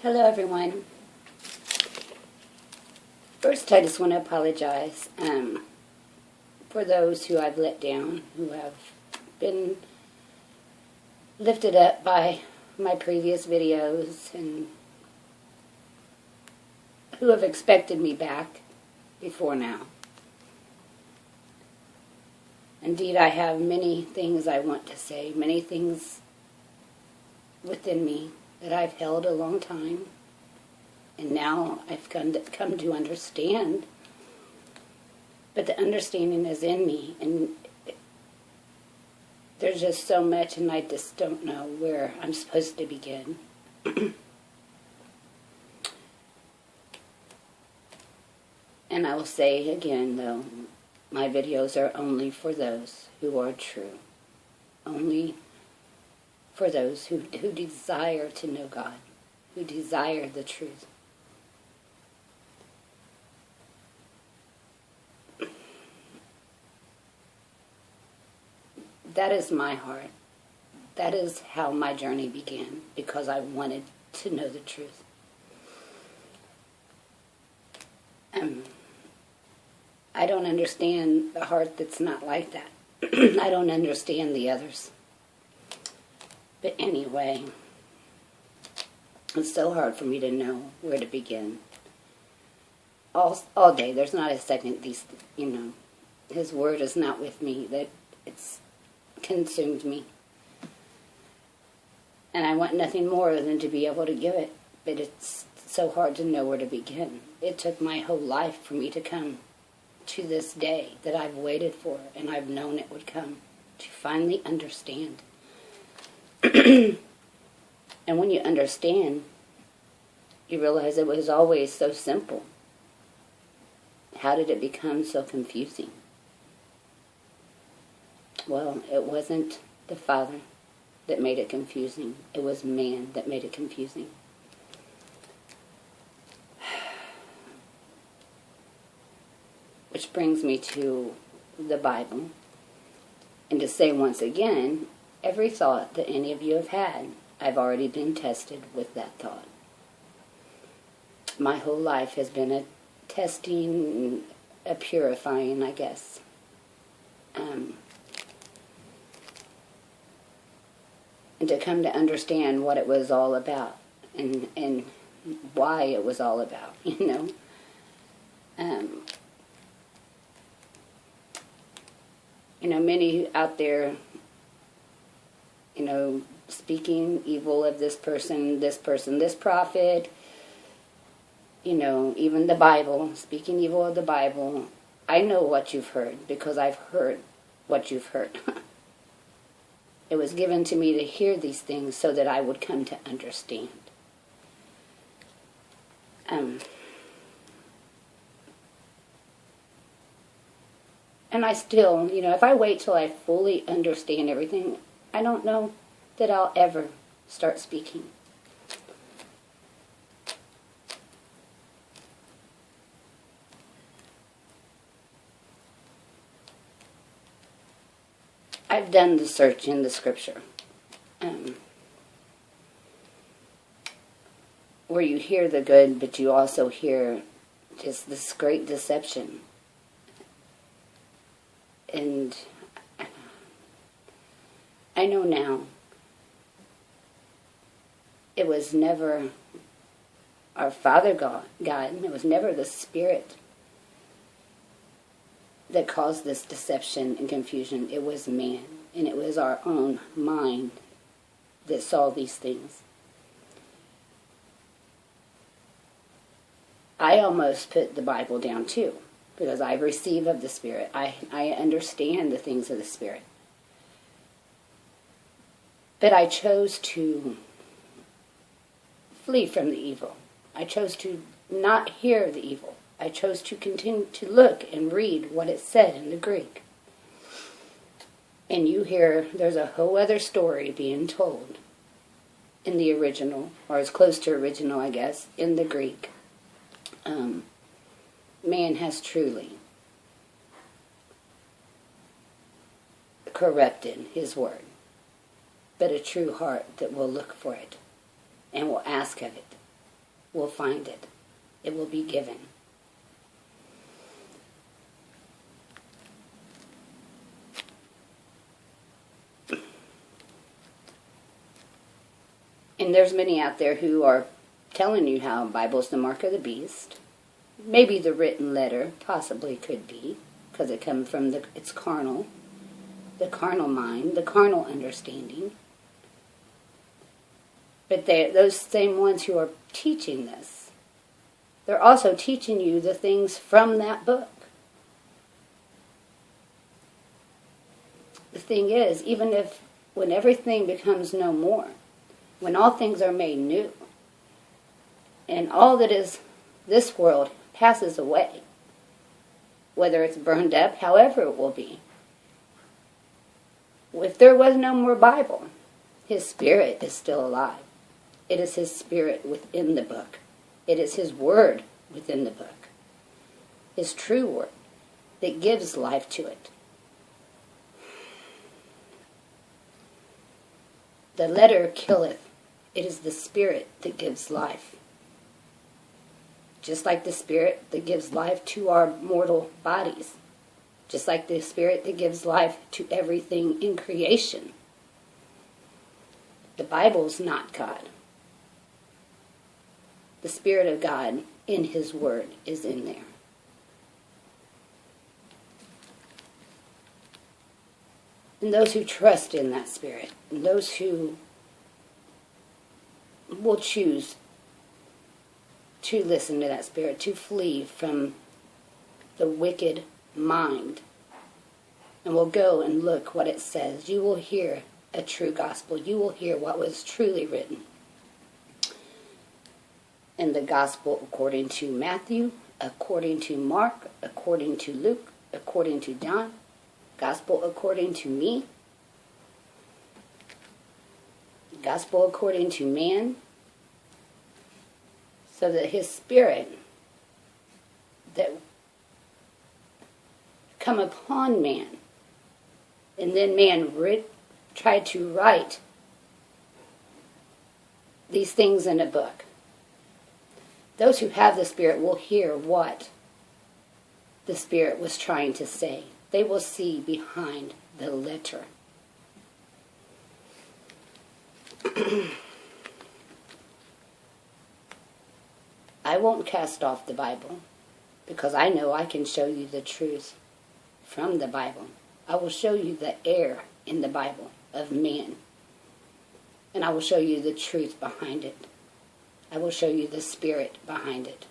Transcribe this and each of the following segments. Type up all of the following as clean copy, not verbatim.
Hello everyone. First I just want to apologize for those who I've let down, who have been lifted up by my previous videos and who have expected me back before now. Indeed, I have many things I want to say, many things within me that I've held a long time, and now I've come to understand. But the understanding is in me, and there's just so much, and I just don't know where I'm supposed to begin. And I will say again, though, my videos are only for those who are true. Only for those who desire to know God, who desire the truth. That is my heart. That is how my journey began, because I wanted to know the truth. I don't understand the heart that's not like that. I don't understand the others. But anyway, it's so hard for me to know where to begin. All day, there's not a second, His word is not with me, that it's consumed me. And I want nothing more than to be able to give it, but it's so hard to know where to begin. It took my whole life for me to come to this day that I've waited for, and I've known it would come, to finally understand. And when you understand, you realize it was always so simple. How did it become so confusing? Well, it wasn't the Father that made it confusing. It was man that made it confusing. Which brings me to the Bible. And to say once again, every thought that any of you have had, I've already been tested with that thought. My whole life has been a testing, a purifying, I guess. And to come to understand what it was all about, and why it was all about, many out there, speaking evil of this person, this prophet, even the Bible, speaking evil of the Bible. I know what you've heard, because I've heard what you've heard. It was given to me to hear these things so that I would come to understand. And I still, if I wait till I fully understand everything, I don't know that I'll ever start speaking. I've done the search in the scripture, where you hear the good, but you also hear just this great deception. And I know now, it was never our Father God, it was never the Spirit that caused this deception and confusion. It was man, and it was our own mind that saw these things. I almost put the Bible down too, because I receive of the Spirit. I understand the things of the Spirit. But I chose to flee from the evil. I chose to not hear the evil. I chose to continue to look and read what it said in the Greek. And you hear there's a whole other story being told in the original, or as close to original, I guess, in the Greek. Man has truly corrupted his word, but a true heart that will look for it and will ask of it will find it. It will be given. And there's many out there who are telling you how the Bible's the mark of the beast. Maybe the written letter possibly could be, because it comes from it's carnal, the carnal mind, the carnal understanding. But those same ones who are teaching this, they're also teaching you the things from that book. The thing is, even when everything becomes no more, when all things are made new, and all that is this world passes away, whether it's burned up, however it will be. If there was no more Bible, His Spirit is still alive. It is His Spirit within the book. It is His Word within the book. His true Word that gives life to it. The letter killeth. It is the Spirit that gives life. Just like the Spirit that gives life to our mortal bodies. Just like the Spirit that gives life to everything in creation. The Bible's not God. The Spirit of God in His Word is in there. And those who trust in that Spirit, and those who will choose to listen to that Spirit, to flee from the wicked mind, and will go and look what it says. You will hear a true gospel. You will hear what was truly written. And the gospel according to Matthew, according to Mark, according to Luke, according to John, gospel according to me, gospel according to man, so that His Spirit that come upon man, and then man tried to write these things in a book. Those who have the Spirit will hear what the Spirit was trying to say. They will see behind the letter. I won't cast off the Bible, because I know I can show you the truth from the Bible. I will show you the error in the Bible of man. And I will show you the truth behind it. I will show you the Spirit behind it.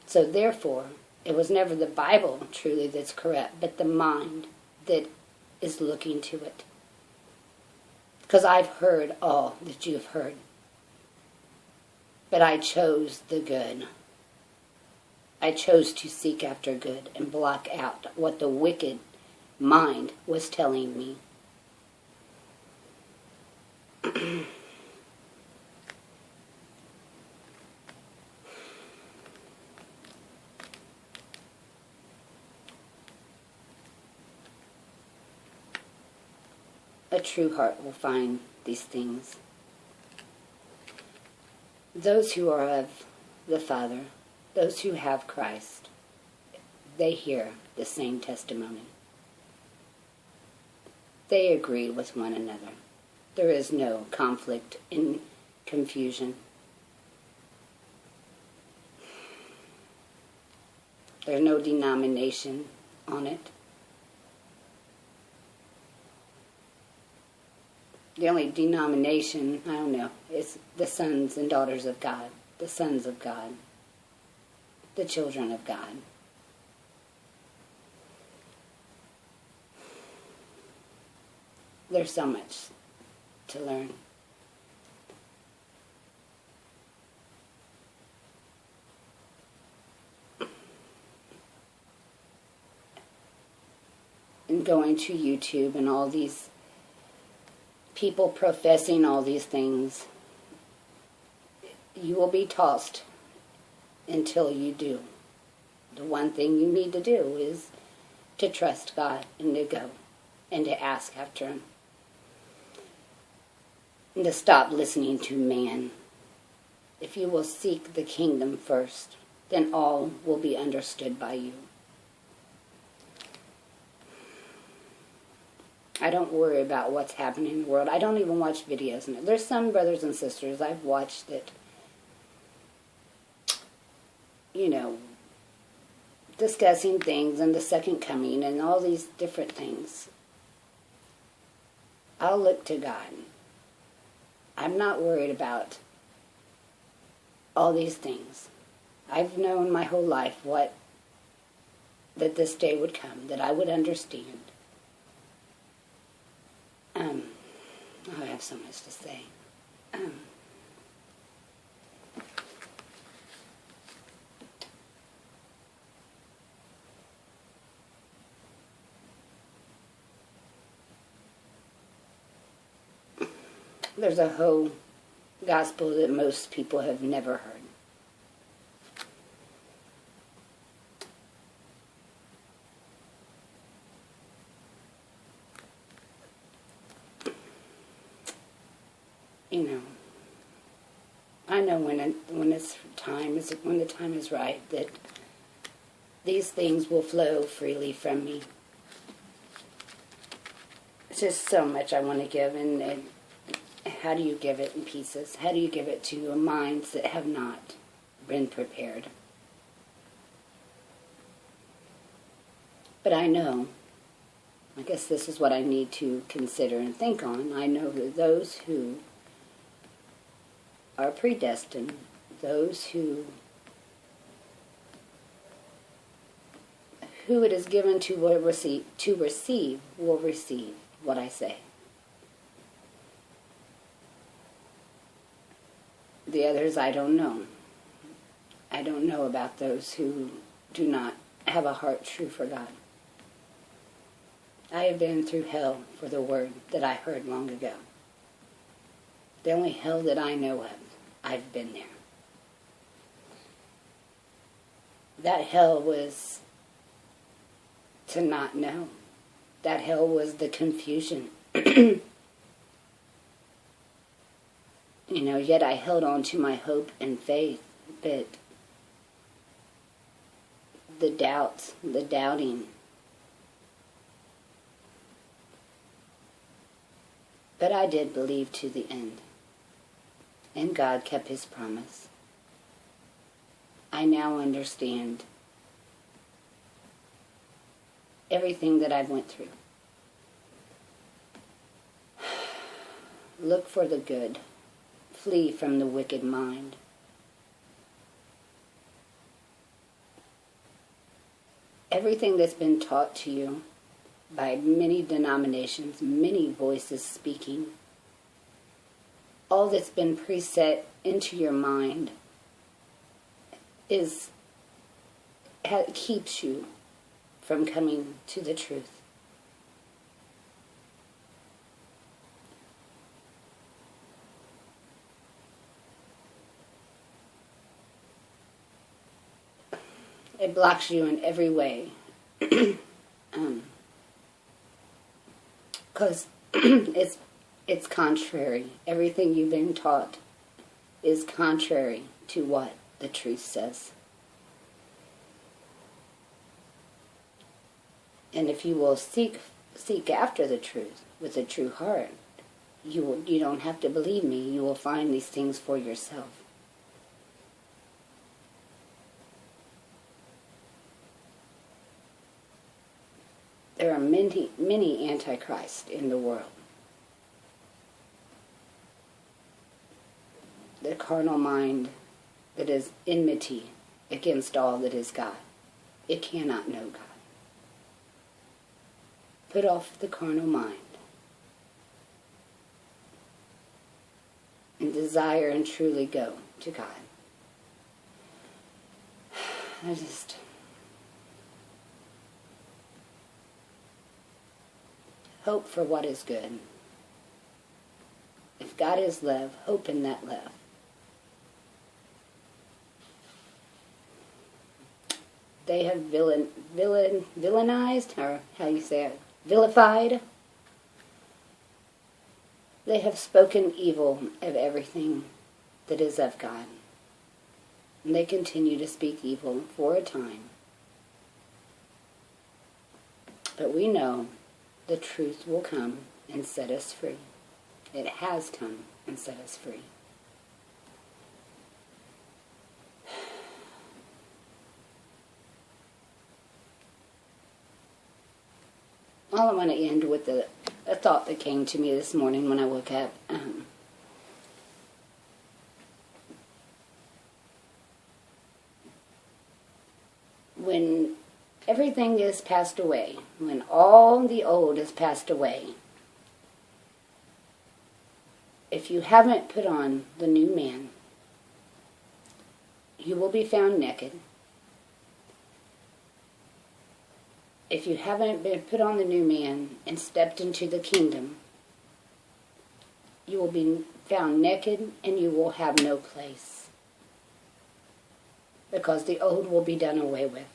So therefore, it was never the Bible truly that's correct, but the mind that is looking to it. Because I've heard all that you have heard. But I chose the good. I chose to seek after good and block out what the wicked mind was telling me. A true heart will find these things. Those who are of the Father, those who have Christ, they hear the same testimony. They agree with one another. There is no conflict and confusion. There's no denomination on it. The only denomination, I don't know, is the sons and daughters of God, the sons of God, the children of God. There's so much to learn. And going to YouTube and all these people professing all these things, you will be tossed until you do. The one thing you need to do is to trust God and to go and to ask after Him. And to stop listening to man. if you will seek the kingdom first, then all will be understood by you. I don't worry about what's happening in the world. I don't even watch videos. There's some brothers and sisters I've watched that, discussing things and the second coming and all these different things. I'll look to God. I'm not worried about all these things. I've known my whole life that this day would come, that I would understand. I have so much to say. There's a whole gospel that most people have never heard. I know when the time is right, that these things will flow freely from me. It's just so much I want to give, and how do you give it in pieces? How do you give it to minds that have not been prepared? But I know, I guess this is what I need to consider and think on. I know that those who are predestined, those who it is given to receive will receive what I say. The others I don't know. I don't know about those who do not have a heart true for God. I have been through hell for the word that I heard long ago. The only hell that I know of, I've been there. That hell was to not know. That hell was the confusion. Yet I held on to my hope and faith, but the doubts, the doubting. But I did believe to the end. And God kept His promise. I now understand everything that I went through. Look for the good. Flee from the wicked mind. Everything that's been taught to you by many denominations, many voices speaking, all that's been preset into your mind keeps you from coming to the truth. It blocks you in every way. Because it's contrary. Everything you've been taught is contrary to what the truth says. And if you will seek after the truth with a true heart, you don't have to believe me. You will find these things for yourself. There are many antichrists in the world. The carnal mind that is enmity against all that is God. It cannot know God. Put off the carnal mind and desire and truly go to God. Hope for what is good. If God is love, hope in that love. They have villainized, or how you say it, vilified. They have spoken evil of everything that is of God. And they continue to speak evil for a time. But we know the truth will come and set us free. It has come and set us free. Well, I want to end with a thought that came to me this morning when I woke up. When everything is passed away, when all the old is passed away, if you haven't put on the new man, you will be found naked. If you haven't been put on the new man and stepped into the kingdom, you will be found naked and you will have no place. Because the old will be done away with.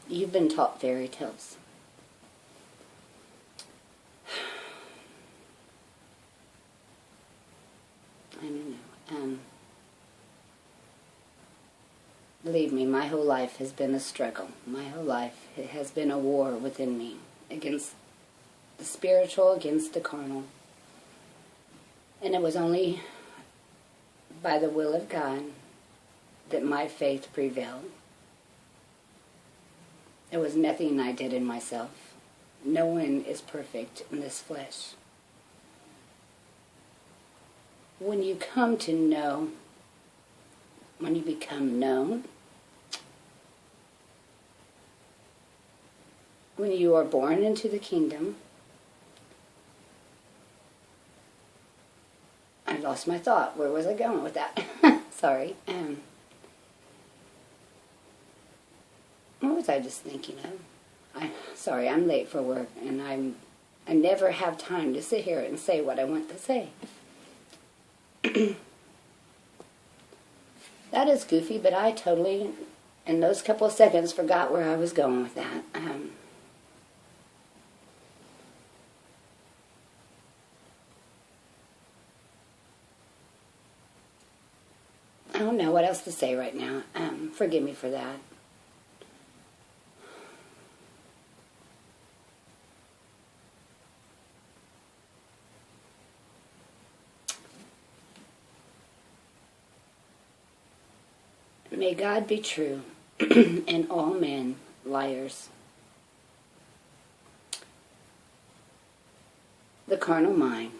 You've been taught fairy tales. I don't know. Believe me, my whole life has been a struggle. My whole life it has been a war within me against the spiritual, against the carnal. And it was only by the will of God that my faith prevailed. There was nothing I did in myself. No one is perfect in this flesh. When you come to know, when you become known, when you are born into the kingdom, I lost my thought. Where was I going with that? Sorry. What was I just thinking of? Sorry, I'm late for work, and I never have time to sit here and say what I want to say. That is goofy, but I totally, in those couple of seconds, forgot where I was going with that. I don't know what else to say right now. Forgive me for that. May God be true, and all men liars. The carnal mind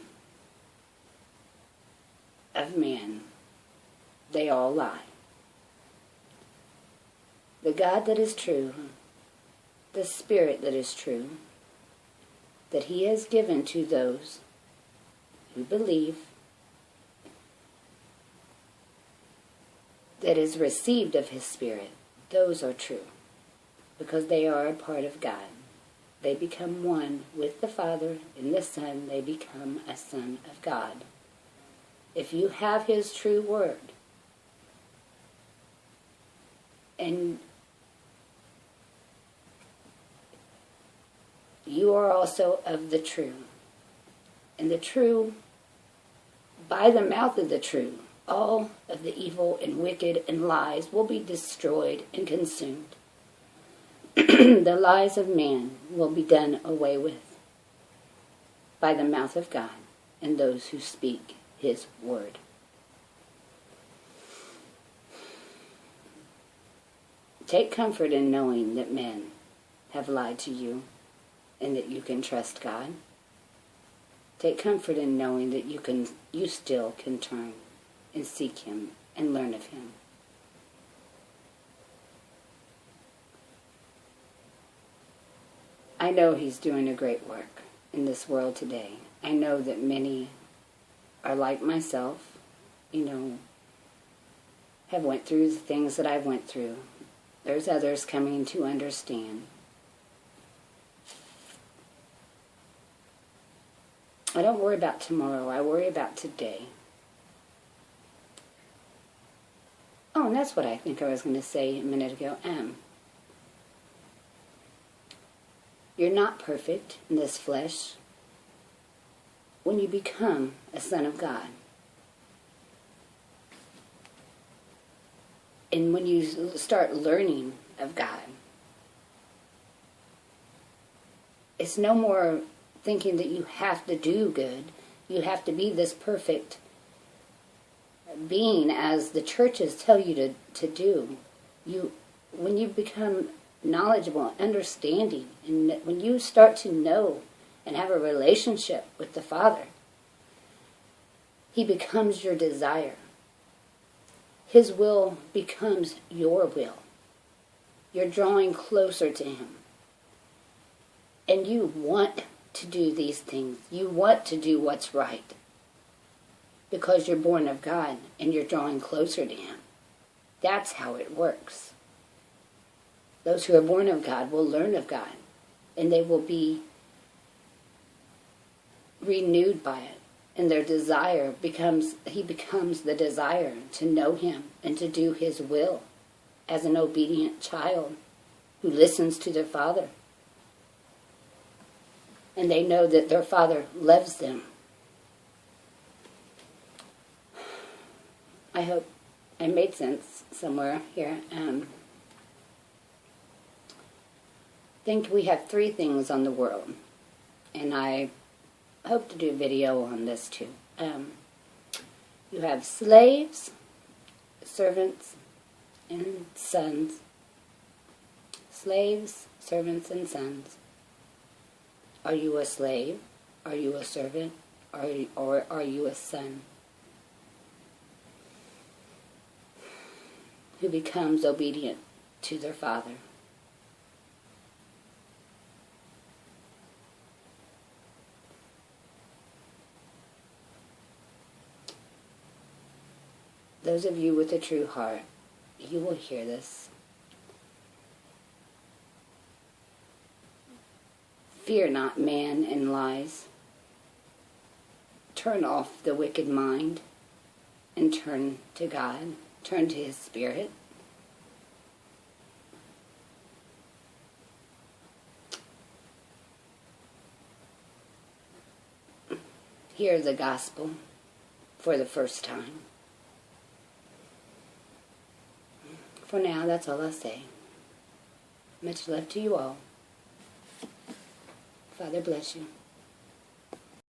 of man, they all lie. The God that is true, the Spirit that is true, that He has given to those who believe, that is received of His Spirit, those are true, because they are a part of God. They become one with the Father and the Son. They become a son of God. If you have His true word, and you are also of the true, and the true, by the mouth of the true, all of the evil and wicked and lies will be destroyed and consumed. The lies of man will be done away with by the mouth of God and those who speak His word. Take comfort in knowing that men have lied to you and that you can trust God. Take comfort in knowing that you still can turn and seek Him and learn of Him. I know He's doing a great work in this world today. I know that many are like myself, have went through the things that I've went through. There's others coming to understand. I don't worry about tomorrow. I worry about today. Oh, and that's what I think I was going to say a minute ago. You're not perfect in this flesh. when you become a son of God. And when you start learning of God, it's no more thinking that you have to do good. You have to be this perfect being as the churches tell you to do. When you become knowledgeable, understanding, and when you start to know and have a relationship with the Father, He becomes your desire. His will becomes your will. You're drawing closer to Him. And you want to do these things. You want to do what's right. Because you're born of God and you're drawing closer to Him. That's how it works. Those who are born of God will learn of God. And they will be renewed by it. And their desire He becomes the desire to know Him and to do His will as an obedient child who listens to their Father. And they know that their Father loves them. I hope I made sense somewhere here. I think we have 3 things on the world. And I hope to do a video on this too. You have slaves, servants, and sons. Slaves, servants, and sons. Are you a slave? Are you a servant? Or are you a son who becomes obedient to their Father? Those of you with a true heart, you will hear this. Fear not man and lies. Turn off the wicked mind and turn to God. Turn to His Spirit. Hear the gospel for the first time. For now, that's all I'll say. Much love to you all. Father bless you.